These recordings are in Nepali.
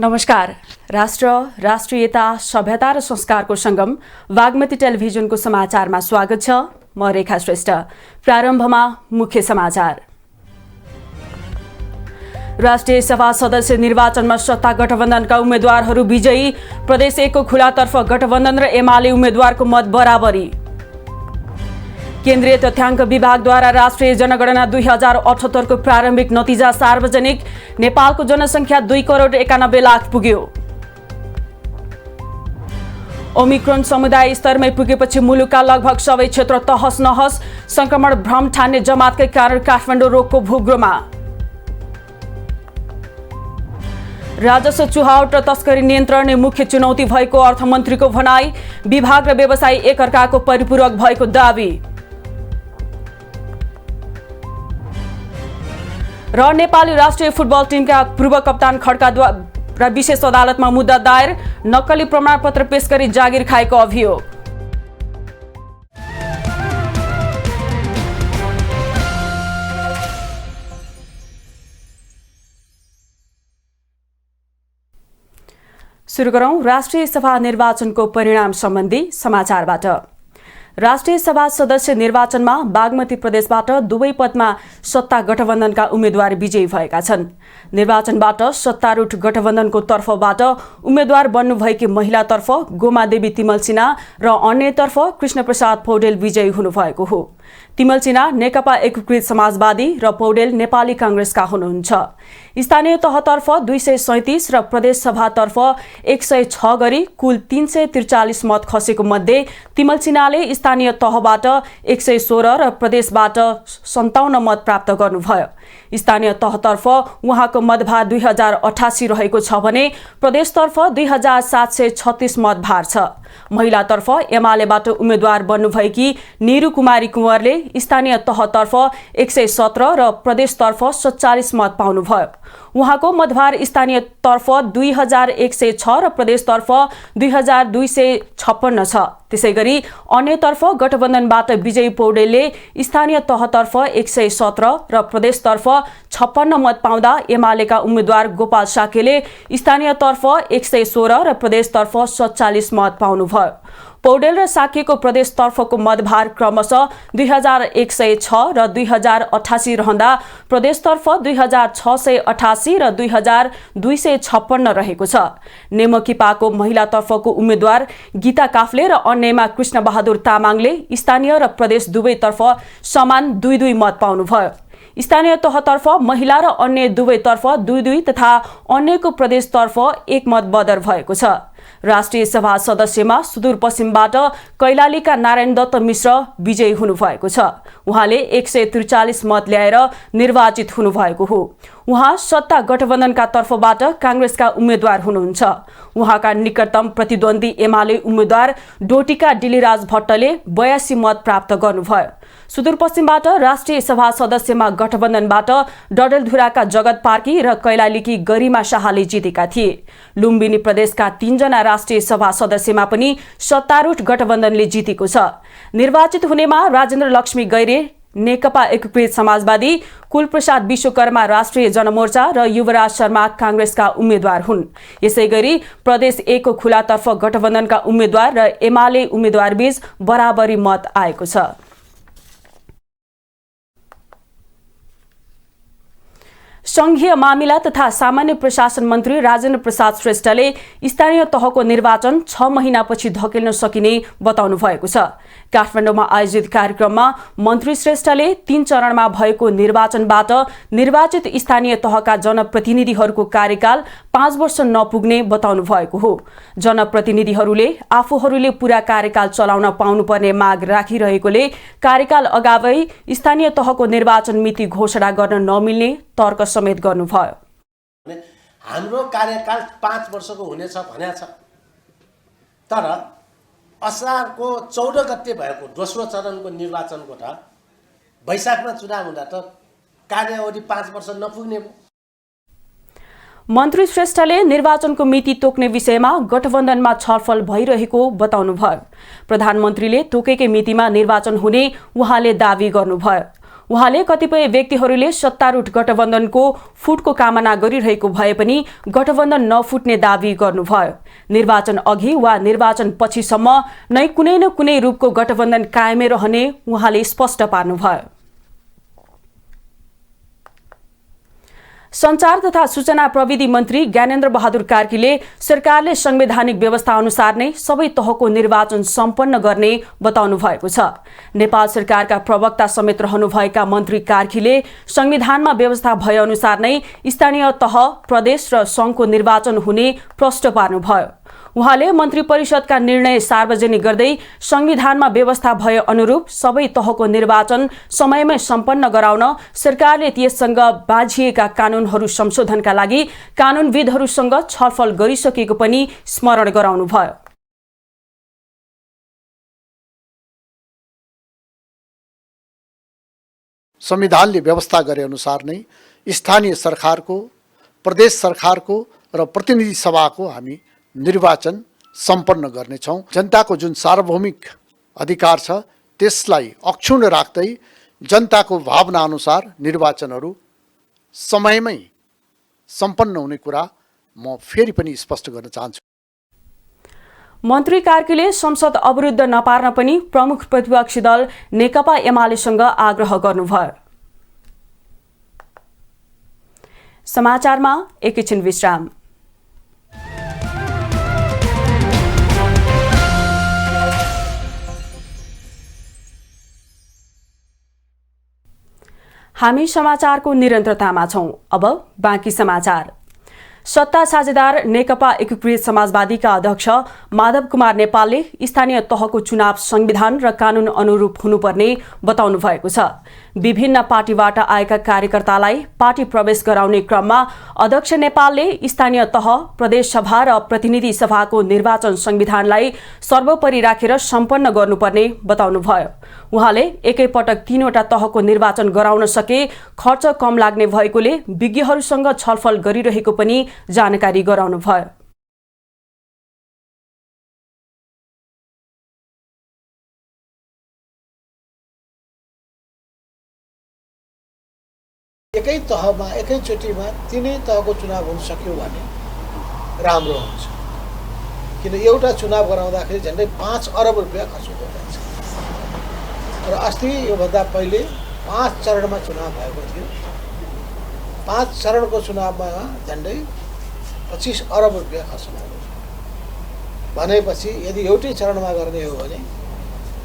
नमस्कार। राष्ट्र, राष्ट्रियता, सभ्यता र संस्कारको संगम बागमती टेलिभिजनको समाचारमा स्वागत छ। म रेखा श्रेष्ठ। प्रारम्भमा मुख्य समाचार। राष्ट्रिय सभा सदस्य निर्वाचनमा सत्ता गठबन्धनका उम्मेद्वारहरू विजयी। प्रदेश 1 को खुलातर्फ गठबन्धन र एमाले उम्मेद्वारको मत बराबरी। केन्द्रीय तथ्याङ्क विभागद्वारा राष्ट्रिय जनगणना 2078 को प्रारम्भिक नतिजा सार्वजनिक। नेपालको जनसङ्ख्या 2,91,00,000 पुग्यो। ओमिक्रोन समुदाय स्तरमै पुगेपछि मुलुकका लगभग सबै क्षेत्र तहस नहस। संक्रमण भ्रम ठान्ने जमातकै कारण काठमाडौँ रोगको भूग्रोमा। राजस्व चुहावट र तस्करी नियन्त्रण मुख्य चुनौती भएको अर्थमन्त्रीको भनाई। विभाग र व्यवसायी एकअर्काको परिपूरक भएको दावी। र नेपाली राष्ट्रिय फुटबल टिमका पूर्व कप्तान खड्काद्वारा विशेष अदालतमा मुद्दा दायर। नक्कली प्रमाणपत्र पेश गरी जागिर खाएको अभियोग। सुरु गरौं राष्ट्रिय सभा निर्वाचनको परिणाम सम्बन्धी समाचारबाट। राष्ट्रिय सभा सदस्य निर्वाचनमा बागमती प्रदेशबाट दुवै पदमा सत्ता गठबन्धनका उम्मेद्वार विजयी भएका छन्। निर्वाचनबाट सत्तारूढ गठबन्धनको तर्फबाट उम्मेद्वार बन्नुभएकी महिलातर्फ गोमादेवी तिमल सिन्हा र अन्यतर्फ कृष्णप्रसाद पौडेल विजयी हुनुभएको हो। तिमल सिन्हा नेकपा एकीकृत समाजवादी र पौडेल नेपाली कांग्रेसका हुनुहुन्छ। स्थानीय तहतर्फ 237 र प्रदेश सभातर्फ 106 गरी कुल 343 मत खसेको मध्ये तिमल सिन्हाले स्थानीय तहबाट 116 र प्रदेशबाट 57 मत प्राप्त गर्नुभयो। स्थानीय तहतर्फ उहाँको मतभार 2088 रहेको छ भने प्रदेशतर्फ 2736 मतभार छ। महिलातर्फ एमालेबाट उम्मेद्वार बन्नुभएकी निरु कुमारी कुँवरले स्थानीय तहतर्फ 117 र प्रदेशतर्फ 47 मत पाउनुभयो। उहाँको मतभार स्थानीय तर्फ 2106 र प्रदेशतर्फ 2256 छ। त्यसैगरी अन्यतर्फ गठबन्धनबाट विजयी पौडेलले स्थानीय तहतर्फ 117 र प्रदेशतर्फ 56 मत पाउँदा एमालेका उम्मेद्वार गोपाल साकेले स्थानीय तर्फ 116 र प्रदेशतर्फ 47 मत पाउनुभयो। पौडेल र साकेको प्रदेशतर्फको मतभार क्रमशः 2106 र 2088 रहँदा प्रदेशतर्फ 2688 र 2256 रहेको छ। नेमकिपाको महिलातर्फको उम्मेद्वार गीता काफ्ले र अन्यमा कृष्णबहादुर तामाङले स्थानीय र प्रदेश दुवैतर्फ समान 2-2 मत पाउनुभयो। स्थानीय तहतर्फ महिला र अन्य दुवैतर्फ 2-2 तथा अन्यको प्रदेशतर्फ 1 मत बदर भएको छ। राष्ट्रिय सभा सदस्यमा सुदूरपश्चिमबाट कैलालीका नारायण दत्त मिश्र विजयी हुनुभएको छ। उहाँले 143 मत ल्याएर निर्वाचित हुनुभएको हो। उहाँ सत्ता गठबन्धनका तर्फबाट कांग्रेसका उम्मेद्वार हुनुहुन्छ। उहाँका निकटतम प्रतिद्वन्दी एमाले उम्मेद्वार डोटीका डिलिराज भट्टले 82 मत प्राप्त गर्नुभयो। सुदूरपश्चिमबाट राष्ट्रिय सभा सदस्यमा गठबन्धनबाट डडेलधुराका जगत पार्की र कैलालीकी गरिमा शाहले जितेका थिए। लुम्बिनी प्रदेशका 3 जना राष्ट्रिय सभा सदस्यमा पनि सत्तारूढ गठबन्धनले जितेको छ। निर्वाचित हुनेमा राजेन्द्र लक्ष्मी गैरे नेकपा एकीकृत समाजवादी, कुलप्रसाद विश्वकर्मा राष्ट्रिय जनमोर्चा र युवराज शर्मा कांग्रेसका उम्मेद्वार हुन्। यसैगरी प्रदेश 1 को खुलातर्फ गठबन्धनका उम्मेद्वार र एमाले उम्मेद्वार बीच बराबरी मत आएको छ। संघीय मामिला तथा सामान्य प्रशासन मन्त्री राजेन्द्र प्रसाद श्रेष्ठले स्थानीय तहको निर्वाचन 6 महिनापछि धकेल्न सकिने बताउनु भएको छ। काठमाडौँमा आयोजित कार्यक्रममा मन्त्री श्रेष्ठले 3 चरणमा भएको निर्वाचनबाट निर्वाचित स्थानीय तहका जनप्रतिनिधिहरूको कार्यकाल 5 वर्ष नपुग्ने बताउनु भएको हो। जनप्रतिनिधिहरूले आफूहरूले पूरा कार्यकाल चलाउन पाउनुपर्ने माग राखिरहेकोले कार्यकाल अगावै स्थानीय तहको निर्वाचन मिति घोषणा गर्न नमिल्ने तर्क समेत गर्नुभयो। हाम्रो कार्यकाल 5 वर्षको हुनेछ भनेको छ, तर असारको 14 गते भएको दोस्रो चरणको निर्वाचनको त वैशाखमा चुनाव हुँदा त कार्यावधि 5 वर्ष नपुग्ने भयो। मन्त्री श्रेष्ठले निर्वाचनको मिति तोक्ने विषयमा गठबन्धनमा छलफल भइरहेको बताउनुभयो। प्रधानमन्त्रीले तोकेकै मितिमा निर्वाचन हुने उहाँले दावी गर्नुभयो। उहाँले कतिपय व्यक्तिहरूले सत्तारूढ गठबन्धनको फुटको कामना गरिरहेको भए पनि गठबन्धन नफुट्ने दावी गर्नुभयो। निर्वाचन अघि वा निर्वाचन पछिसम्म नै कुनै न कुनै रूपको गठबन्धन कायमै रहने उहाँले स्पष्ट पार्नुभयो। सञ्चार तथा सूचना प्रविधि मन्त्री ज्ञानेन्द्र बहादुर कार्कीले सरकारले संवैधानिक व्यवस्था अनुसार नै सबै तहको निर्वाचन सम्पन्न गर्ने बताउनु भएको छ। नेपाल सरकारका प्रवक्ता समेत रहनुभएका मन्त्री कार्कीले संविधानमा व्यवस्था भए अनुसार नै स्थानीय तह, प्रदेश र संघको निर्वाचन हुने प्रश्न पार्नुभयो। उहाँले मन्त्री परिषदका निर्णय सार्वजनिक गर्दै संविधानमा व्यवस्था भए अनुरूप सबै तहको निर्वाचन समयमै सम्पन्न गराउन सरकारले त्यससँग बाझिएका कानूनहरू संशोधनका लागि कानूनविदहरूसँग छलफल गरिसकेको पनि स्मरण गराउनुभयो। संविधानले व्यवस्था गरे अनुसार नै स्थानीय सरकारको, प्रदेश सरकारको र प्रतिनिधि सभाको हामी निर्वाचन सम्पन्न गर्नेछौँ। जनताको जुन सार्वभौमिक अधिकार छ त्यसलाई अक्षुण्ण राख्दै जनताको भावना अनुसार निर्वाचनहरू समयमै सम्पन्न हुने कुरा म फेरि पनि स्पष्ट गर्न चाहन्छु। मन्त्री कार्कीले संसद अवरुद्ध नपार्न पनि प्रमुख प्रतिपक्षी दल नेकपा एमालेसँग आग्रह गर्नुभयो। समाचारमा एकैछिन विश्राम। हामी समाचारको निरन्तरतामा छौं। अब बाँकी समाचार। सत्ता साझेदार नेकपा एकीकृत समाजवादीका अध्यक्ष माधव कुमार नेपालले स्थानीय तहको चुनाव संविधान र कानून अनुरूप हुनुपर्ने बताउनु भएको छ। विभिन्न पार्टीबाट आएका कार्यकर्तालाई पार्टी प्रवेश गराउने क्रममा अध्यक्ष नेपालले स्थानीय तह, प्रदेश सभा र प्रतिनिधि सभाको निर्वाचन संविधानलाई सर्वोपरि राखेर सम्पन्न गर्नुपर्ने बताउनुभयो। उहाँले एकैपटक 3वटा तहको निर्वाचन गराउन सके खर्च कम लाग्ने भएकोले विज्ञहरूसँग छलफल गरिरहेको पनि जानकारी गराउनुभयो। एकै तहमा एकैचोटिमा 3 तहको चुनाव हुन सक्यो भने राम्रो हुन्छ, किन एउटा चुनाव गराउँदाखेरि झन्डै 5 अरब रुपियाँ खर्च गरिन्छ। र अस्ति योभन्दा पहिले 5 चरणमा चुनाव भएको थियो। 5 चरणको चुनावमा झन्डै 25 अरब रुपियाँ खर्च भएको थियो। भनेपछि यदि एउटै चरणमा गर्ने हो भने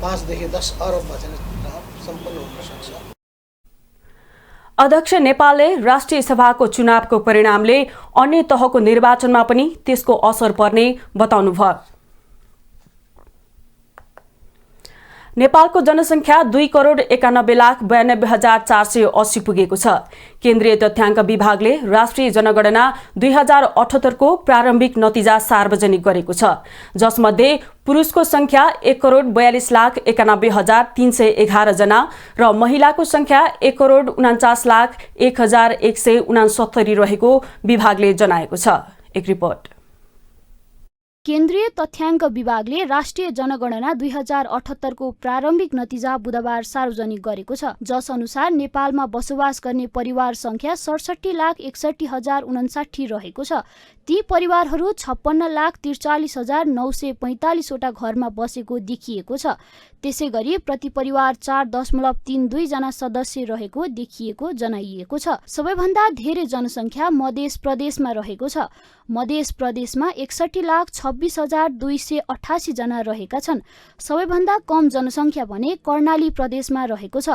5 देखि 10 अरबमा चाहिँ चुनाव सम्पन्न हुन सक्छ। अध्यक्ष नेपालले राष्ट्रिय सभाको चुनावको परिणामले अन्य तहको निर्वाचनमा पनि त्यसको असर पर्ने बताउनुभयो। नेपालको जनसङ्ख्या 2,91,92,480 पुगेको छ। केन्द्रीय तथ्याङ्क विभागले राष्ट्रिय जनगणना 2078 को प्रारम्भिक नतिजा सार्वजनिक गरेको छ, जसमध्ये पुरुषको संख्या 1,42,91,311 जना र महिलाको संख्या 1,49,01,169 रहेको विभागले जनाएको छ। एक रिपोर्ट। केन्द्रीय तथ्याङ्क विभागले राष्ट्रिय जनगणना 2078 को प्रारम्भिक नतिजा बुधबार सार्वजनिक गरेको छ, जस अनुसार नेपालमा बसोबास गर्ने परिवार संख्या 67,61,059 रहेको छ। ती परिवारहरू 56,43,945 वटा घरमा बसेको देखिएको छ। त्यसैगरी प्रति परिवार 4.32 जना सदस्य रहेको देखिएको जनाइएको छ। सबैभन्दा धेरै जनसङ्ख्या मध्य प्रदेशमा रहेको छ। मध्य प्रदेशमा 61,26,288 जना रहेका छन्। सबैभन्दा कम जनसङ्ख्या भने कर्णाली प्रदेशमा रहेको छ।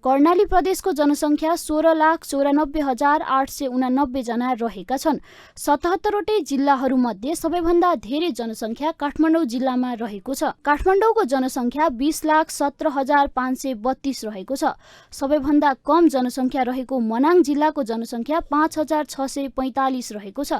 कर्णाली प्रदेशको जनसङ्ख्या 16,94,889 जना रहेका छन्। 77 वटै जिल्लाहरूमध्ये सबैभन्दा धेरै जनसङ्ख्या काठमाडौँ जिल्लामा रहेको छ। काठमाडौँको जनसङ्ख्या 20,17,532 रहेको छ। सबैभन्दा कम जनसङ्ख्या रहेको मनाङ जिल्लाको जनसङ्ख्या 5,645 रहेको छ।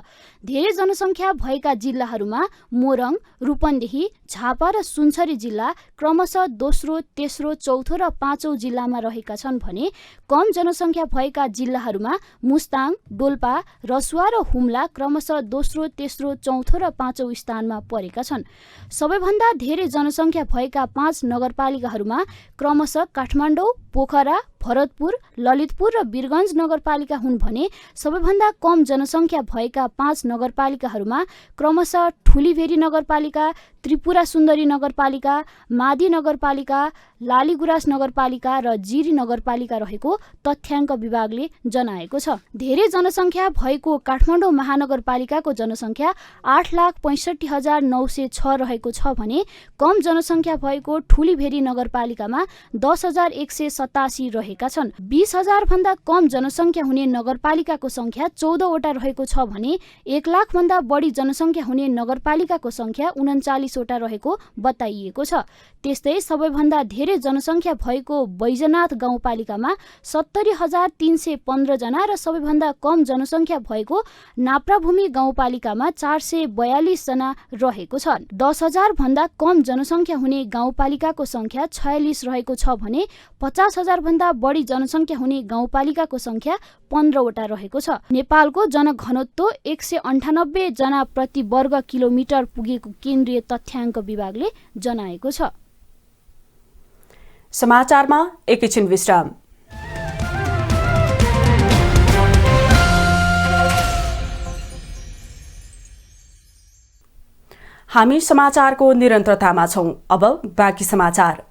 धेरै जनसङ्ख्या भएका जिल्लाहरूमा मोरङ, रूपन्देही, झापा र सुनसरी जिल्ला क्रमशः दोस्रो, तेस्रो, चौथो र पाँचौं जिल्लामा रहेका छन् भने कम जनसङ्ख्या भएका जिल्लाहरूमा मुस्ताङ, डोल्पा, रसुवा र हुम्ला क्रमशः दोस्रो, तेस्रो, चौथो र पाँचौं स्थानमा परेका छन्। सबैभन्दा धेरै जनसङ्ख्या भएका 5 नगरपालिकाहरूमा क्रमशः काठमाडौँ, पोखरा, भरतपुर, ललितपुर र वीरगञ्ज नगरपालिका हुन् भने सबैभन्दा कम जनसङ्ख्या भएका 5 नगरपालिकाहरूमा क्रमशः ठुलीभेरी नगरपालिका, त्रिपुरा सुन्दरी नगरपालिका, मादी नगरपालिका, लालीगुराँस नगरपालिका र जिरी नगरपालिका रहेको तथ्याङ्क विभागले जनाएको छ। धेरै जनसङ्ख्या भएको काठमाडौँ महानगरपालिकाको जनसङ्ख्या 8,65,906 रहेको छ भने कम जनसङ्ख्या भएको ठुलीभेरी नगरपालिकामा 10,187 रहेका छन्। 20,000 भन्दा कम जनसङ्ख्या हुने नगरपालिकाको सङ्ख्या 14 वटा रहेको छ भने 1 लाख भन्दा बढी जनसङ्ख्या हुने नगरपालिकाको सङ्ख्या 39 वटा रहेको बताइएको छ। त्यस्तै सबैभन्दा धेरै जनसङ्ख्या भएको बैजनाथ गाउँपालिकामा 70,315 जना र सबैभन्दा कम जनसङ्ख्या भएको नाप्राभूमि गाउँपालिकामा 442 जना रहेको छ। 10,000 भन्दा कम जनसङ्ख्या हुने गाउँपालिकाको सङ्ख्या 46 रहेको छ भने 50,000 भन्दा बढी जनसङ्ख्या हुने गाउँपालिकाको सङ्ख्या 15 वटा रहेको छ। नेपालको जनघनत्व 198 जना प्रति वर्ग किलोमिटर पुगेको केन्द्रीय तथ्याङ्क विभागले जनाएको छ। समाचारमा एकैछिन विश्राम। हामी समाचारको निरन्तरतामा छौं। अब बाँकी समाचार।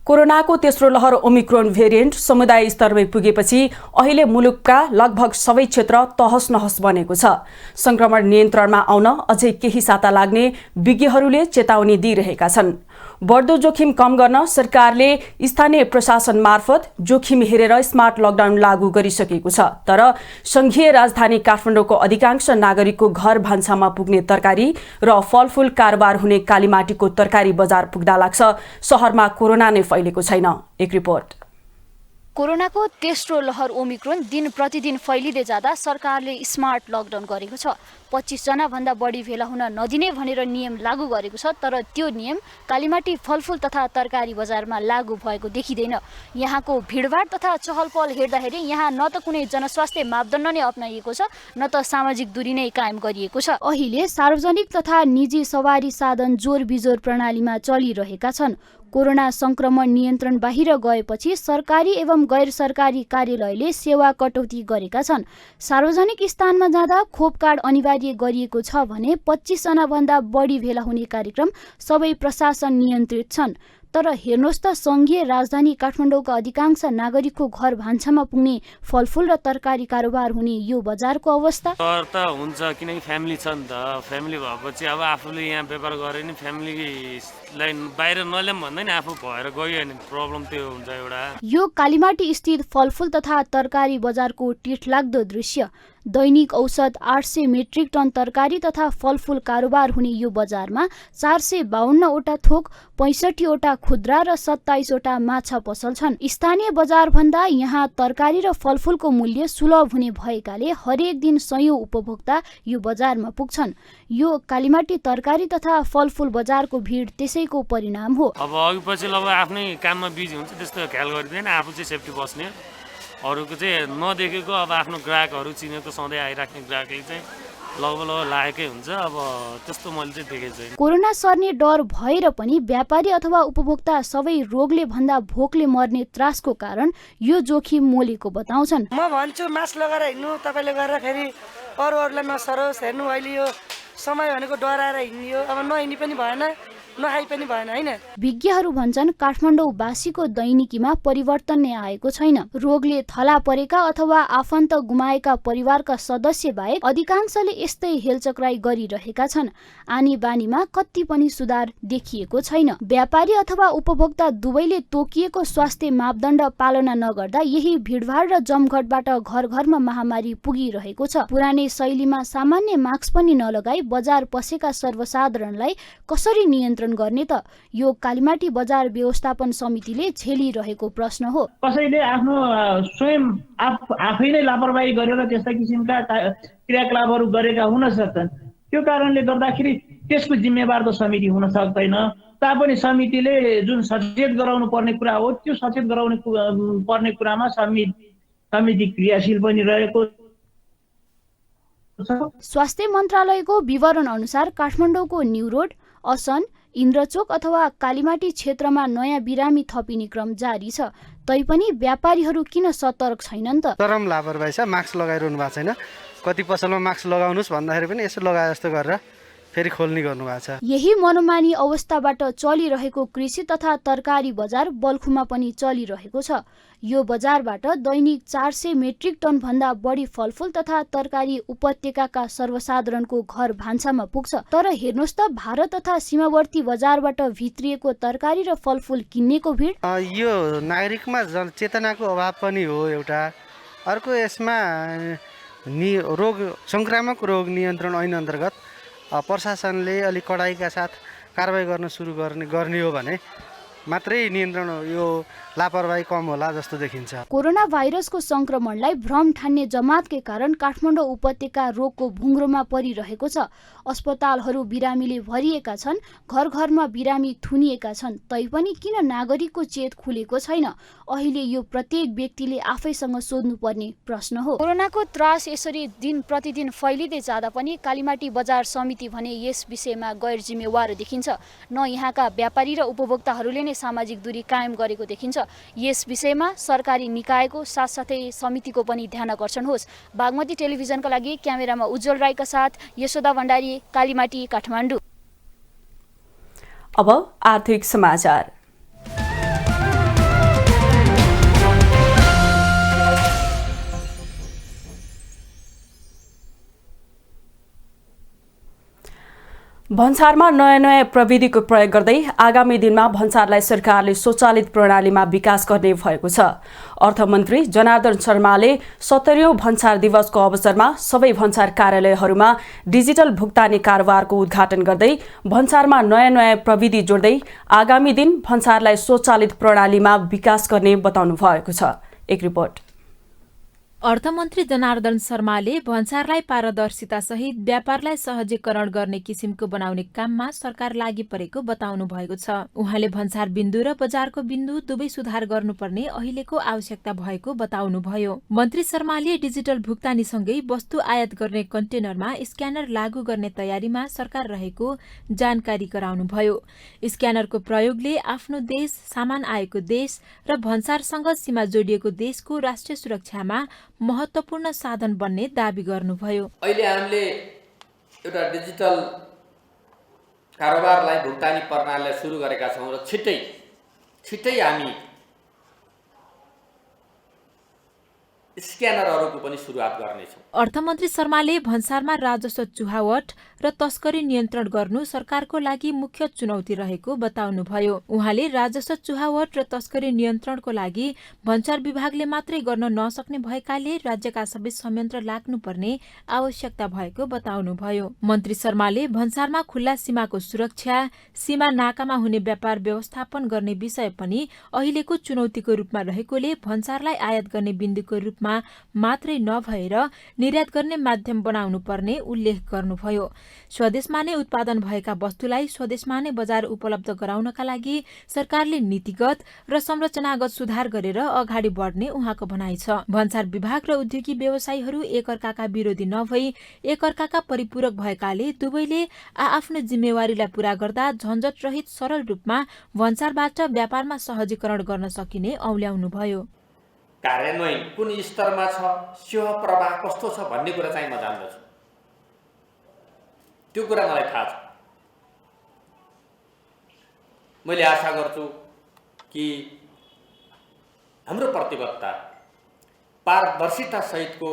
कोरोनाको तेस्रो लहर ओमिक्रोन भेरिएन्ट समुदाय स्तरमै पुगेपछि अहिले मुलुकका लगभग सबै क्षेत्र तहस नहस बनेको छ। संक्रमण नियन्त्रणमा आउन अझै केही साता लाग्ने विज्ञहरूले चेतावनी दिइरहेका छन्। बढ्दो जोखिम कम गर्न सरकारले स्थानीय प्रशासन मार्फत जोखिम हेरेर स्मार्ट लकडाउन लागू गरिसकेको छ। तर संघीय राजधानी काठमाडौँको अधिकांश नागरिकको घर भान्सामा पुग्ने तरकारी र फलफूल कारोबार हुने कालीमाटीको तरकारी बजार पुग्दा लाग्छ शहरमा कोरोना नै फैलेको छैन। एक रिपोर्ट। कोरोनाको तेस्रो लहर ओमिक्रोन दिन प्रतिदिन फैलिँदै जाँदा सरकारले स्मार्ट लकडाउन गरेको छ। 25 जना भन्दा बढी भेला हुन नदिने भनेर नियम लागू गरेको छ। तर त्यो नियम कालीमाटी फलफूल तथा तरकारी बजारमा लागू भएको देखिँदैन। यहाँको भिडभाड तथा चहलपहल हेर्दाखेरि यहाँ न त कुनै जनस्वास्थ्य मापदण्ड नै अपनाइएको छ न त सामाजिक दूरी नै कायम गरिएको छ। अहिले सार्वजनिक तथा निजी सवारी साधन जोर बिजोर प्रणालीमा चलिरहेका छन्। कोरोना संक्रमण नियन्त्रण बाहिर गएपछि सरकारी एवं गैर सरकारी कार्यालयले सेवा कटौती गरेका छन्। सार्वजनिक स्थानमा जाँदा खोप कार्ड अनिवार्य गरिएको छ भने 25 जना भन्दा बढी भेला हुने कार्यक्रम सबै प्रशासन नियन्त्रित छन्। तर हेर्नुहोस् त संघीय राजधानी काठमाडौँका अधिकांश नागरिकको घर भान्सामा पुग्ने फलफूल र तरकारी कारोबार हुने यो बजारको अवस्था। तर त हुन्छ किनकि फ्यामिली छ नि त। फ्यामिली भएपछि अब आफूले यहाँ व्यापार गरे नि फ्यामिलीलाई बाहिर नल्याम भन्दा नि आफू भएर गयो भने प्रब्लम त्यो हुन्छ एउटा। यो कालीमाटी स्थित फलफूल तथा तरकारी बजारको टिठलाग्दो दृश्य। दैनिक औसत 800 मेट्रिक टन तरकारी तथा फलफूल कारोबार हुने यो बजारमा 452 वटा थोक, 65 वटा खुद्रा र 27 वटा माछा पसल छन्। स्थानीय बजार भन्दा यहाँ तरकारी र फलफूलको मूल्य सुलभ हुने भएकाले हरेक दिन सयौं उपभोक्ता यो बजारमा पुग्छन्। यो कालीमाटी तरकारी तथा फलफूल बजारको भिड त्यसैको परिणाम हो। अब अघि पछि अब आफ्नै काममा बिजी हुन्छ त्यस्तो ख्याल गरिँदैन। आफू चाहिँ सेफ्टी बस्ने, अरूको चाहिँ नदेखेको अब आफ्नो ग्राहकहरू चिनेको सधैँ आइराख्ने ग्राहकले चाहिँ लगभग लागेकै हुन्छ। अब त्यस्तो मैले चाहिँ देखेको छैन। कोरोना सर्ने डर भएर पनि व्यापारी अथवा उपभोक्ता सबै रोगले भन्दा भोकले मर्ने त्रासको कारण यो जोखिम मोलेको बताउँछन्। म भन्छु मास्क लगाएर हिँड्नु, तपाईँले गरेर फेरि अरूहरूलाई नसरोस्। हेर्नु अहिले यो समय भनेको डराएर हिँड्यो, अब नहिँड्ने पनि भएन, नखाइ पनि भएन हैन। विज्ञहरू भन्छन् काठमाडौँवासीको दैनिकीमा परिवर्तन नै आएको छैन। रोगले थला परेका अथवा आफन्त गुमाएका परिवारका सदस्य बाहेक अधिकांशले यस्तै हेलचक्राइ गरिरहेका छन्। आनी बानीमा कति पनि सुधार देखिएको छैन। व्यापारी अथवा उपभोक्ता दुवैले तोकिएको स्वास्थ्य मापदण्ड पालना नगर्दा यही भिडभाड र जमघटबाट घर घरमा महामारी पुगिरहेको छ। पुरानै शैलीमा सामान्य मास्क पनि नलगाई बजार पसेका सर्वसाधारणलाई कसरी नियन्त्रण गर्ने त? यो कालीमाटी बजार व्यवस्थापन समितिले झेलिरहेको प्रश्न हो। कसैले आफ्नो स्वयं आफै नै लापरवाही गरेर त्यस्ता किसिमका क्रियाकलापहरू गरेका हुन सक्छन्। त्यो कारणले गर्दाखेरि त्यसको जिम्मेवार त समिति हुन सक्दैन। तापनि समितिले जुन सचेत गराउनु पर्ने कुरा हो त्यो सचेत गराउनु पर्ने कुरामा समिति क्रियाशील पनि रहेको छ। स्वास्थ्य मन्त्रालयको विवरण अनुसार काठमाडौँको न्यू रोड, असन, इन्द्रचोक अथवा कालीमाटी क्षेत्रमा नयाँ बिरामी थपिने क्रम जारी छ। तैपनि व्यापारीहरू किन सतर्क छैनन् त? चरम लापरवाही छ। मास्क लगाइरहनु भएको छैन। कति पसलमा मास्क लगाउनुहोस् भन्दाखेरि पनि यसो लगाए जस्तो गरेर फेरि खोल्ने गर्नुभएको छ। यही मनोमानी अवस्थाबाट चलिरहेको कृषि तथा तरकारी बजार बल्खुमा पनि चलिरहेको छ। यो बजारबाट दैनिक 400 मेट्रिक टन भन्दा बढी फलफुल तथा तरकारी उपत्यकाका सर्वसाधारणको घर भान्सामा पुग्छ। तर हेर्नुहोस् त, भारत तथा सीमावर्ती बजारबाट भित्रिएको तरकारी र फलफुल किन्नेको भिड। यो नागरिकमा चेतनाको अभाव पनि हो एउटा। अर्को यसमा संक्रामक रोग नियन्त्रण ऐन अन्तर्गत प्रशासनले अलिक कडाइका साथ कारबाही गर्न सुरु गर्ने हो भने मात्रै नियन्त्रण यो लापरवाही कम होला जस्तो देखिन्छ। कोरोना भाइरसको संक्रमणलाई भ्रम ठान्ने जमातकै कारण काठमाडौँ उपत्यका रोगको भुङ्ग्रोमा परिरहेको छ। अस्पतालहरू बिरामीले भरिएका छन्, घर घरमा बिरामी थुनिएका छन्। तैपनि किन नागरिकको चेत खुलेको छैन? अहिले यो प्रत्येक व्यक्तिले आफैसँग सोध्नुपर्ने प्रश्न हो। कोरोनाको त्रास यसरी दिन प्रतिदिन फैलिँदै जाँदा पनि कालीमाटी बजार समिति भने यस विषयमा गैर जिम्मेवार देखिन्छ। न यहाँका व्यापारी र उपभोक्ताहरूले नै सामाजिक दूरी कायम गरेको देखिन्छ। यस विषयमा सरकारी निकायको साथसाथै समितिको पनि ध्यान आकर्षण होस्। बागमती टेलिभिजनका लागि क्यामेरामा उज्जवल राईका साथ यशोदा भण्डारी, कालीमाटी, काठमाडौँ। अब आर्थिक समाचार। भन्सारमा नयाँ प्रविधिको प्रयोग गर्दै आगामी दिनमा भन्सारलाई सरकारले स्वचालित प्रणालीमा विकास गर्ने भएको छ। अर्थमन्त्री जनार्दन शर्माले 70औं भन्सार दिवसको अवसरमा सबै भन्सार कार्यालयहरूमा डिजिटल भुक्तानी कारोबारको उद्घाटन गर्दै भन्सारमा नयाँ प्रविधि जोड्दै आगामी दिन भन्सारलाई स्वचालित प्रणालीमा विकास गर्ने बताउनु भएको छ। एक रिपोर्ट। अर्थमन्त्री जनार्दन शर्माले भन्सारलाई पारदर्शिता सहित व्यापारलाई सहजीकरण गर्ने किसिमको बनाउने काममा सरकार लागि परेको बताउनु भएको छ। उहाँले भन्सार बिन्दु र बजारको बिन्दु दुवै सुधार गर्नुपर्ने अहिलेको आवश्यकता भएको बताउनुभयो। मन्त्री शर्माले डिजिटल भुक्तानीसँगै वस्तु आयात गर्ने कन्टेनरमा स्क्यानर लागू गर्ने तयारीमा सरकार रहेको जानकारी गराउनुभयो। स्क्यानरको प्रयोगले आफ्नो देश, सामान आएको देश र भन्सारसँग सीमा जोडिएको देशको राष्ट्रिय सुरक्षामा महत्वपूर्ण साधन बन्ने दावी गर्नुभयो। अहिले हामीले एउटा डिजिटल कारोबारलाई भुक्तानी प्रणालीलाई सुरु गरेका छौँ र छिट्टै हामी स्क्यानरहरूको पनि सुरुवात गर्नेछौँ। अर्थमन्त्री शर्माले भन्सारमा राजस्व चुहावट र तस्करी नियन्त्रण गर्नु सरकारको लागि मुख्य चुनौती रहेको बताउनुभयो। उहाँले राजस्व चुहावट र तस्करी नियन्त्रणको लागि भन्सार विभागले मात्रै गर्न नसक्ने भएकाले राज्यका सबै संयन्त्र लाग्नुपर्ने आवश्यकता भएको बताउनुभयो। मन्त्री शर्माले भन्सारमा खुल्ला सीमाको सुरक्षा, सीमा नाकामा हुने व्यापार व्यवस्थापन गर्ने विषय पनि अहिलेको चुनौतीको रूपमा रहेकोले भन्सारलाई आयात गर्ने बिन्दुको रूपमा मात्रै नभएर निर्यात गर्ने माध्यम बनाउनु पर्ने उल्लेख गर्नुभयो। स्वदेशमा नै उत्पादन भएका वस्तुलाई स्वदेशमा नै बजार उपलब्ध गराउनका लागि सरकारले नीतिगत र संरचनागत सुधार गरेर अगाडि बढ्ने उहाँको भनाइ छ। भन्सार विभाग र उद्योगी व्यवसायीहरू एकअर्काका विरोधी नभई एकअर्काका परिपूरक भएकाले दुवैले आआफ्नो जिम्मेवारीलाई पूरा गर्दा झन्झट रहित सरल रूपमा भन्सारबाट व्यापारमा सहजीकरण गर्न सकिने औल्याउनुभयो। कार्यान्वयन कुन स्तरमा छ, सेवा प्रवाह कस्तो छ भन्ने कुरा चाहिँ म जान्दछु। त्यो कुरा मलाई थाहा छ। मैले आशा गर्छु कि हाम्रो प्रतिबद्धता पारदर्शिता सहितको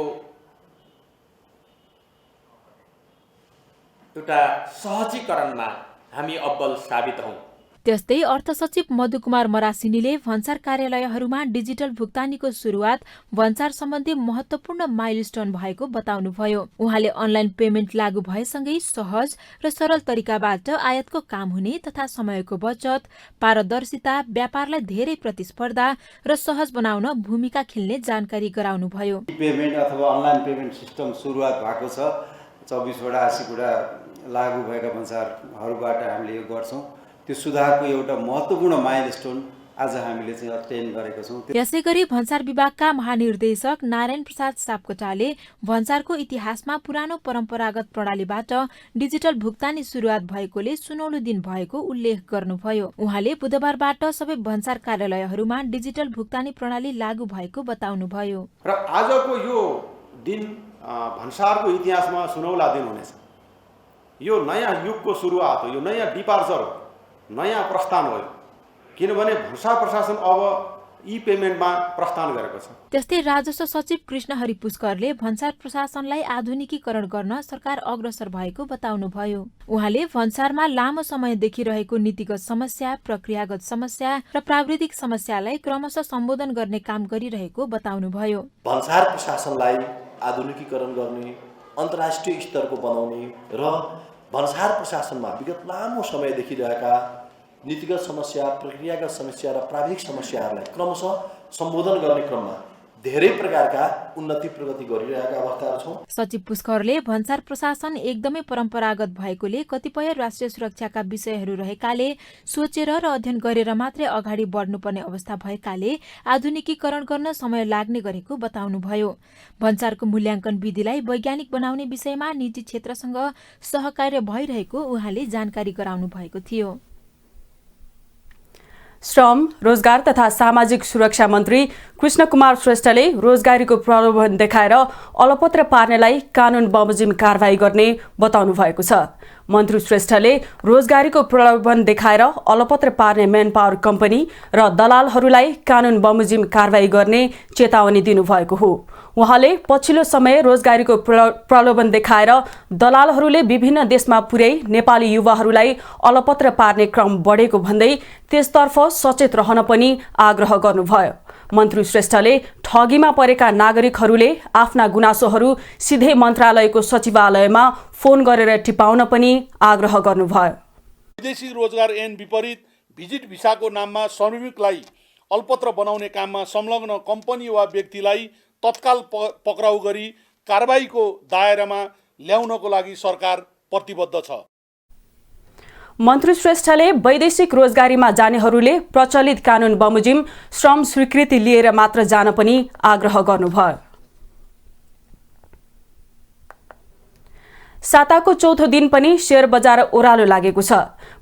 एउटा सहजीकरणमा हामी अब्बल साबित हौं। त्यस्तै अर्थ सचिव मधुकुमार मरासिनीले भन्सार कार्यालयहरूमा डिजिटल भुक्तानीको सुरुवात भन्सार सम्बन्धी महत्वपूर्ण माइलस्टोन भएको बताउनुभयो। उहाँले अनलाइन पेमेन्ट लागू भएसँगै सहज र सरल तरिकाबाट आयातको काम हुने तथा समयको बचत, पारदर्शिता, व्यापारलाई धेरै प्रतिस्पर्धा र सहज बनाउन भूमिका खेल्ने जानकारी गराउनुभयो। पेमेन्ट अथवा अनलाइन पेमेन्ट सिस्टम सुरुवात भएको छ। 24 वटा 80 वटा लागू भएका भन्सारहरूबाट हामीले यो गर्छौं। त्यो सुधारको एउटा महत्त्वपूर्ण माइलस्टोन आज हामीले चाहिँ अध्ययन गरेका छौँ। यसै गरी भन्सार विभागका महानिर्देशक नारायण प्रसाद सापकोटाले भन्सारको इतिहासमा पुरानो परम्परागत प्रणालीबाट डिजिटल भुक्तानी सुरुवात भएकोले सुनौलो दिन भएको उल्लेख गर्नुभयो। उहाँले बुधबारबाट सबै भन्सार कार्यालयहरूमा डिजिटल भुक्तानी प्रणाली लागू भएको बताउनुभयो। र आजको यो दिन भन्सारको इतिहासमा सुनौला दिन हुनेछ। यो नयाँ युगको सुरुवात हो, यो नयाँ डिपार्चर हो, नयाँ प्रस्थान हो। किनभने भन्सार प्रशासन अब ई पेमेन्टमा प्रस्थान गरेको छ। त्यस्तै राजस्व सचिव कृष्णहरि पुष्करले भन्सार प्रशासनलाई आधुनिकीकरण गर्न सरकार अग्रसर भएको बताउनुभयो। उहाँले भन्सारमा लामो समयदेखि रहेको नीतिगत समस्या, प्रक्रियागत समस्या र प्राविधिक समस्यालाई क्रमशः सम्बोधन गर्ने काम गरिरहेको बताउनुभयो। भन्सार प्रशासनलाई आधुनिकीकरण गर्ने, अन्तर्राष्ट्रिय स्तरको बनाउने र भन्सार प्रशासनमा विगत लामो समयदेखि रहेका नीतिगत समस्या, प्रक्रियागत समस्या र प्राविधिक समस्याहरूलाई क्रमशः सम्बोधन गर्ने क्रममा धेरै प्रकारका उन्नति प्रगति गरिरहेका अवस्थाहरू छौँ। सचिव पुष्करले भन्सार प्रशासन एकदमै परम्परागत भएकोले कतिपय राष्ट्रिय सुरक्षाका विषयहरू रहेकाले सोचेर र अध्ययन गरेर मात्रै अगाडि बढ्नुपर्ने अवस्था भएकाले आधुनिकीकरण गर्न समय लाग्ने गरेको बताउनुभयो। भन्सारको मूल्याङ्कन विधिलाई वैज्ञानिक बनाउने विषयमा निजी क्षेत्रसँग सहकार्य भइरहेको उहाँले जानकारी गराउनु भएको थियो। श्रम, रोजगार तथा सामाजिक सुरक्षा मन्त्री कृष्ण कुमार श्रेष्ठले रोजगारीको प्रलोभन देखाएर अलपत्र पार्नेलाई कानुन बमोजिम कारबाही गर्ने बताउनु भएको छ। मन्त्री श्रेष्ठले रोजगारीको प्रलोभन देखाएर अलपत्र पार्ने म्यान पावर कम्पनी र दलालहरूलाई कानुन बमोजिम कारबाही गर्ने चेतावनी दिनुभएको हो। उहाँले पछिल्लो समय रोजगारीको प्रलोभन देखाएर दलालहरूले विभिन्न देशमा पुर्याई नेपाली युवाहरूलाई अलपत्र पार्ने क्रम बढेको भन्दै त्यसतर्फ सचेत रहन पनि आग्रह गर्नुभयो। मन्त्री श्रेष्ठले ठगीमा परेका नागरिकहरूले आफ्ना गुनासोहरू सिधै मन्त्रालयको सचिवालयमा फोन गरेर टिपाउन पनि आग्रह गर्नुभयो। विदेशी रोजगार ऐन विपरीत भिजिट भिसाको नाममा श्रमिकलाई अल्पत्र बनाउने काममा संलग्न कम्पनी वा व्यक्तिलाई तत्काल पक्राउ गरी कारबाहीको दायरामा ल्याउनको लागि सरकार प्रतिबद्ध छ। मन्त्री श्रेष्ठले वैदेशिक रोजगारीमा जानेहरूले प्रचलित कानुन बमोजिम श्रम स्वीकृति लिएर मात्र जान पनि आग्रह गर्नुभयो। साताको चौथो दिन पनि शेयर बजार ओह्रालो लागेको छ।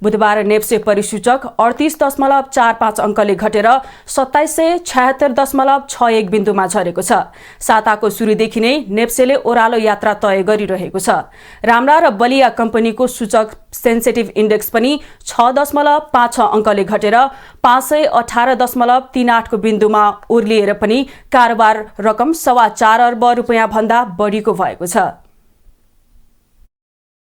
बुधबार नेप्से परिसूचक 38.45 अङ्कले घटेर 2776.61 बिन्दुमा झरेको छ। साताको सुरुदेखि नै नेप्सेले ओह्रालो यात्रा तय गरिरहेको छ। राम्रा र बलिया कम्पनीको सूचक सेन्सेटिभ इन्डेक्स पनि 6.56 अङ्कले घटेर 518.38 को बिन्दुमा ओर्लिएर पनि कारोबार रकम 4.25 अर्ब रुपियाँ भन्दा बढीको भएको छ।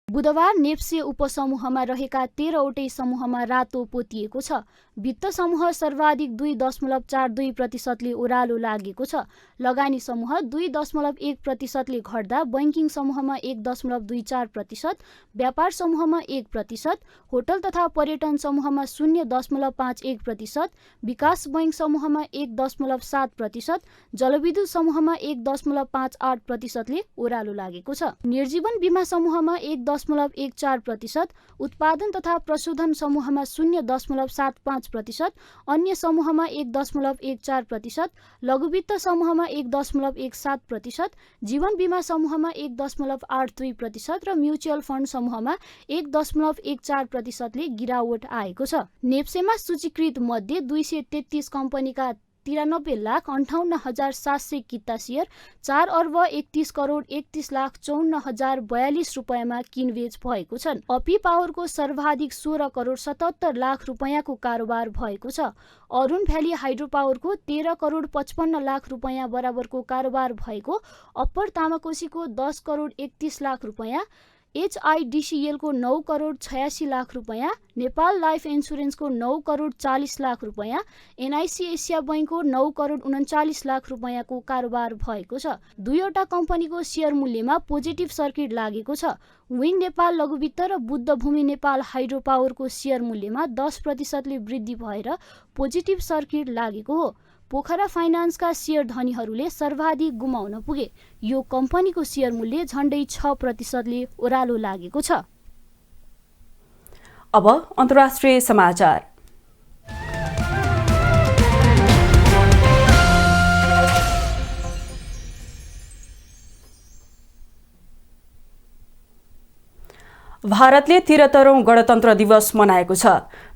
बुधबार नेप्से उपसमूहमा रहेका 13 वटै समूहमा रातो पोतिएको छ। वित्त समूह सर्वाधिक 2.42% ओह्रालो लागेको छ। लगानी समूह 2.1% घट्दा बैंकिङ समूहमा 1.24%, व्यापार समूहमा 1%, होटल तथा पर्यटन समूहमा 0.51%, विकास बैंक समूहमा 1.7%, जलविद्युत समूहमा 1.58%ले ओह्रालो लागेको छ। निर्जीवन बीमा समूहमा 1.14%, उत्पादन तथा प्रशोधन समूहमा 0.75%, अन्य समूहमा 1.14%, लघुवित्त समूहमा 1.17%, जीवन बीमा समूहमा 1.82% र म्युचुअल फन्ड समूहमा 1.14%ले गिरावट आएको छ। नेप्सेमा सूचीकृत मध्ये 233 कम्पनीका 93,58,700 किता शेयर 4 अर्ब 31 करोड 31,54,042 रुपियाँमा किनबेच भएको छन्। अपी पावरको सर्वाधिक 16 करोड 77 लाख रुपियाँको कारोबार भएको छ। अरुण भ्याली हाइड्रो पावरको 13 करोड 55 लाख रुपियाँ बराबरको कारोबार भएको, अप्पर तामाकोसीको 10 करोड 31 लाख रुपियाँ, HIDCL को 9 करोड 86 लाख रुपियाँ, नेपाल लाइफ इन्सुरेन्सको 9 करोड 40 लाख रुपियाँ, NIC एसिया बैंकको 9 करोड 39 लाख रुपियाँको कारोबार भएको छ। दुईवटा कम्पनीको शेयर मूल्यमा पोजिटिभ सर्किट लागेको छ। विन नेपाल लघुवित्त र बुद्ध भूमि नेपाल हाइड्रो पावरको शेयर मूल्यमा 10%ले वृद्धि भएर पोजिटिभ सर्किट लागेको हो। पोखरा फाइनान्सका शेयर धनीहरूले सर्वाधिक गुमाउन पुगे। यो कम्पनीको शेयर मूल्य झण्डै 6%ले ओह्रालो लागेको छ। अब अन्तर्राष्ट्रिय समाचार। भारतले 73औं गणतन्त्र दिवस मनाएको छ।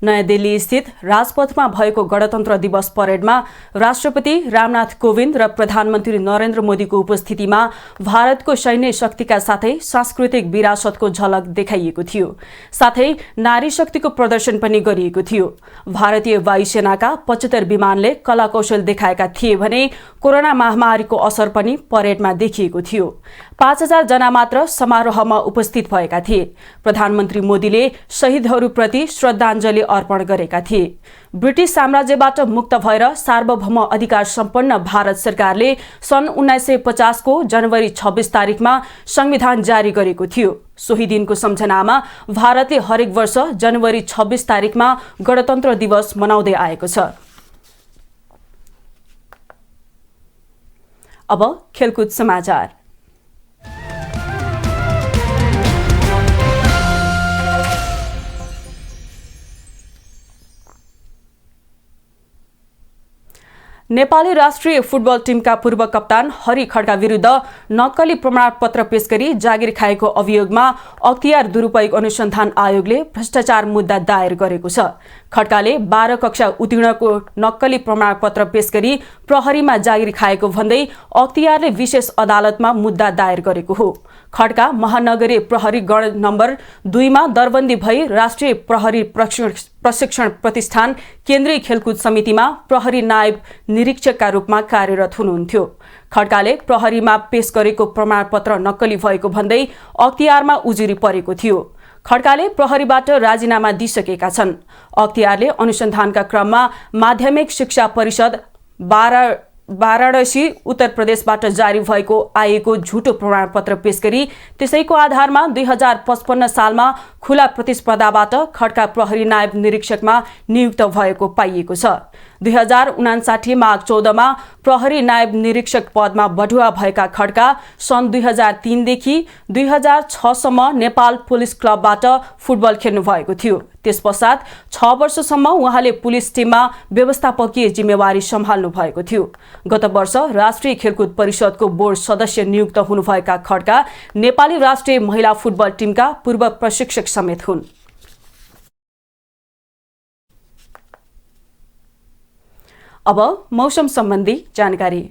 नयाँ दिल्ली स्थित राजपथमा भएको गणतन्त्र दिवस परेडमा राष्ट्रपति रामनाथ कोविन्द र प्रधानमन्त्री नरेन्द्र मोदीको उपस्थितिमा भारतको सैन्य शक्तिका साथै सांस्कृतिक विरासतको झलक देखाइएको थियो। साथै नारी शक्तिको प्रदर्शन पनि गरिएको थियो। भारतीय वायुसेनाका 75 विमानले कला कौशल देखाएका थिए भने कोरोना महामारीको असर पनि परेडमा देखिएको थियो। 5000 जना मात्र समारोहमा उपस्थित भएका थिए। प्रधानमन्त्री मोदीले शहीदहरूप्रति श्रद्धाञ्जली अर्पण गरेका थिए। ब्रिटिश साम्राज्यबाट मुक्त भएर सार्वभौम अधिकार सम्पन्न भारत सरकारले सन् 1950 को जनवरी 26 तारिखमा संविधान जारी गरेको थियो। सोही दिनको सम्झनामा भारतले हरेक वर्ष जनवरी 26 तारिखमा गणतन्त्र दिवस मनाउँदै आएको छ। अब खेलकुद समाचार। नेपाली राष्ट्रिय फुटबल टिमका पूर्व कप्तान हरि खड्का विरुद्ध नक्कली प्रमाणपत्र पेश गरी जागिर खाएको अभियोगमा अख्तियार दुरुपयोग अनुसन्धान आयोगले भ्रष्टाचार मुद्दा दायर गरेको छ। खड्काले 12 कक्षा उत्तीर्णको नक्कली प्रमाणपत्र पेश गरी प्रहरीमा जागिर खाएको भन्दै अख्तियारले विशेष अदालतमा मुद्दा दायर गरेको हो। खड्का महानगरीय प्रहरी गण नम्बर 2 मा दरबन्दी भई राष्ट्रिय प्रहरी प्रशिक्षण प्रतिष्ठान केन्द्रीय खेलकुद समितिमा प्रहरी नायब निरीक्षकका रूपमा कार्यरत हुनुहुन्थ्यो। खड्काले प्रहरीमा पेश गरेको प्रमाणपत्र नक्कली भएको भन्दै अख्तियारमा उजुरी परेको थियो। खड्काले प्रहरीबाट राजीनामा दिइसकेका छन्। अख्तियारले अनुसन्धानका क्रममा माध्यमिक शिक्षा परिषद वाराणसी उत्तर प्रदेशबाट जारी भएको आएको झुटो प्रमाणपत्र पेश गरी त्यसैको आधारमा 2055 सालमा खुला प्रतिस्पर्धाबाट खड्का प्रहरी नायब निरीक्षकमा नियुक्त भएको पाइएको छ। 2059 माघ 14 मा प्रहरी नायब निरीक्षक पदमा बढुवा भएका खड्का सन् 2003 देखि 2006 सम्म नेपाल पुलिस क्लबबाट फुटबल खेल्नु भएको थियो। त्यसपश्चात 6 वर्षसम्म उहाँले पुलिस टिममा व्यवस्थापकीय जिम्मेवारी सम्हाल्नु भएको थियो। गत वर्ष राष्ट्रिय खेलकुद परिषदको बोर्ड सदस्य नियुक्त हुनुभएका खड्का नेपाली राष्ट्रिय महिला फुटबल टिमका पूर्व प्रशिक्षक समेत हुन्। अब मौसम सम्बन्धी जानकारी।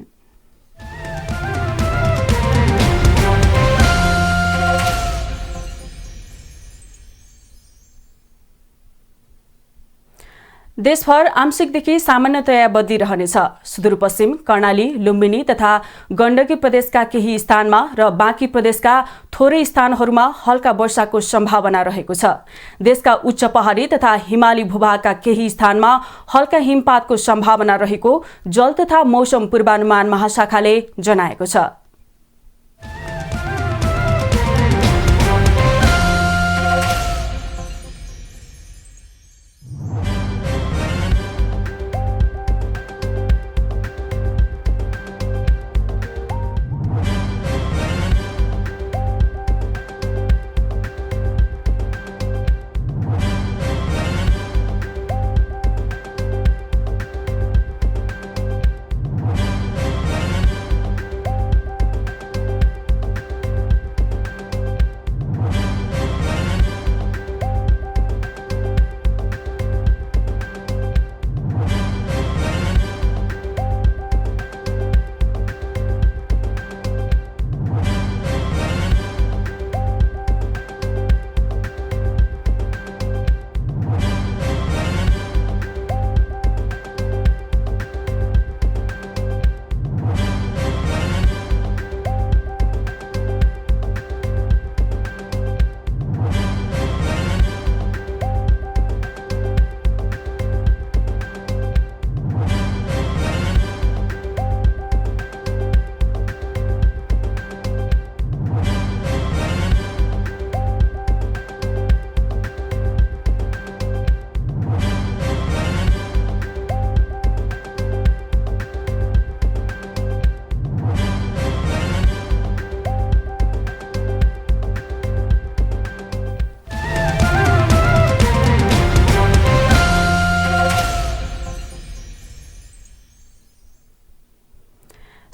देशभर आंशिकदेखि सामान्यतया बदली रहनेछ। सुदूरपश्चिम कर्णाली, लुम्बिनी तथा गण्डकी प्रदेशका केही स्थानमा र बाँकी प्रदेशका थोरै स्थानहरूमा हल्का वर्षाको सम्भावना रहेको छ। देशका उच्च पहाडी तथा हिमाली भूभागका केही स्थानमा हल्का हिमपातको सम्भावना रहेको जल तथा मौसम पूर्वानुमान महाशाखाले जनाएको छ।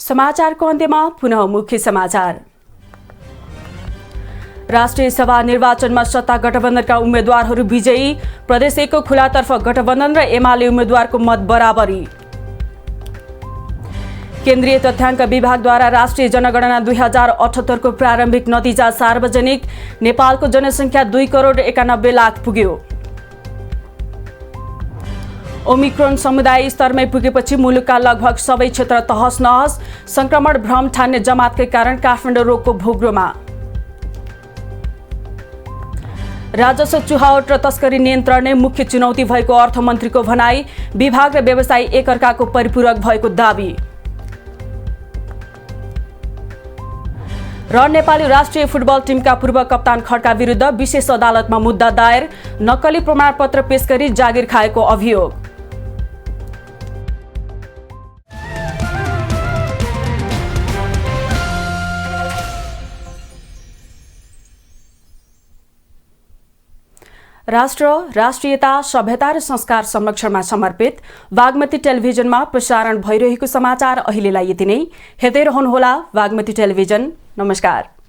समाचारको अन्त्यमा पुनः मुख्य समाचार। राष्ट्रिय सभा निर्वाचनमा सत्ता गठबन्धनका उम्मेद्वारहरू विजयी। प्रदेश 1 को खुलातर्फ गठबन्धन र एमाले उम्मेद्वारको मत बराबरी। केन्द्रीय तथ्याङ्क विभागद्वारा राष्ट्रिय जनगणना 2078 को प्रारम्भिक नतिजा सार्वजनिक। नेपालको जनसङ्ख्या 2,91,00,000 पुग्यो। ओमिक्रोन समुदाय स्तरमै पुगेपछि मुलुकका लगभग सबै क्षेत्र तहस नहस। संक्रमण भ्रम ठान्ने जमातकै कारण काठमाडौँ रोगको भोग्रोमा। राजस्व चुहावट र तस्करी नियन्त्रण नै मुख्य चुनौती भएको अर्थमन्त्रीको भनाई। विभाग र व्यवसायी एकअर्काको परिपूरक भएको दावी। र नेपाली राष्ट्रिय फुटबल टिमका पूर्व कप्तान खड्का विरुद्ध विशेष अदालतमा मुद्दा दायर। नक्कली प्रमाणपत्र पेश गरी जागिर खाएको अभियोग। राष्ट्र, राष्ट्रियता, सभ्यता र संस्कार संरक्षणमा समर्पित बागमती टेलिभिजनमा प्रसारण भइरहेको समाचार अहिलेलाई यति नै। हेर्दै रहनुहोला बागमती टेलिभिजन। नमस्कार।